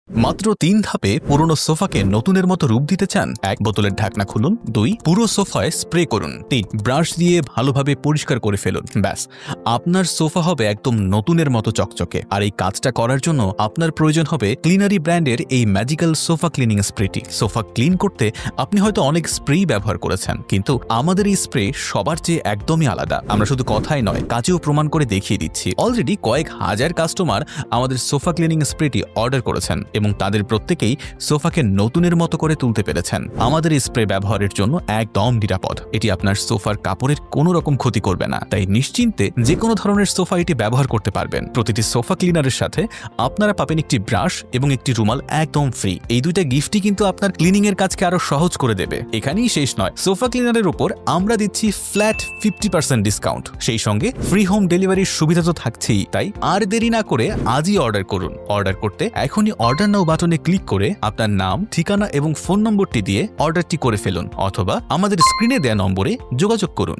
মাত্র ৩ ধাপে পুরনো সোফাকে নতুনের মতো রূপ দিতে চান? ১. বোতলের ঢাকনা খুলুন। ২. পুরো সোফায় স্প্রে করুন। ৩. ব্রাশ দিয়ে ভালোভাবে পরিষ্কার করে ফেলুন। ব্যাস, আপনার সোফা হবে একদম নতুনের মতো চকচকে। আর এই কাজটা করার জন্য আপনার প্রয়োজন হবে ক্লিনারি ব্র্যান্ডের এই ম্যাজিক্যাল সোফা ক্লিনিং স্প্রেটি। সোফা ক্লিন করতে আপনি হয়তো অনেক স্প্রেই ব্যবহার করেছেন, কিন্তু আমাদের এই স্প্রে সবার চেয়ে একদমই আলাদা। আমরা শুধু কথাই নয়, কাজেও প্রমাণ করে দেখিয়ে দিচ্ছি। অলরেডি কয়েক হাজার কাস্টমার আমাদের সোফা ক্লিনিং স্প্রেটি অর্ডার করেছেন এবং তাদের প্রত্যেকেই সোফাকে নতুনের মতো করে তুলতে পেরেছেন। আমাদের এই স্প্রে ব্যবহারের জন্য একদম নিরাপদ। এটি আপনার সোফার কাপড়ের কোনো রকম ক্ষতি করবে না, তাই নিশ্চিন্তে যে কোনো ধরনের সোফা এটি ব্যবহার করতে পারবেন। প্রতিটি সোফা ক্লিনারের সাথে আপনারা পাবেন একটি ব্রাশ এবং একটি রুমাল একদম ফ্রি। এই দুইটা গিফটই কিন্তু আপনার ক্লিনিং এর কাজকে আরো সহজ করে দেবে। এখানেই শেষ নয়, সোফা ক্লিনারের উপর আমরা দিচ্ছি ফ্ল্যাট 50% ডিসকাউন্ট। সেই সঙ্গে ফ্রি হোম ডেলিভারির সুবিধা তো থাকছেই। তাই আর দেরি না করে আজই অর্ডার করুন। অর্ডার করতে এখনই অর্ডার নাও বাটনে ক্লিক করে আপনার নাম, ঠিকানা এবং ফোন নম্বরটি দিয়ে অর্ডারটি করে ফেলুন, অথবা আমাদের স্ক্রিনে দেয়া নম্বরে যোগাযোগ করুন।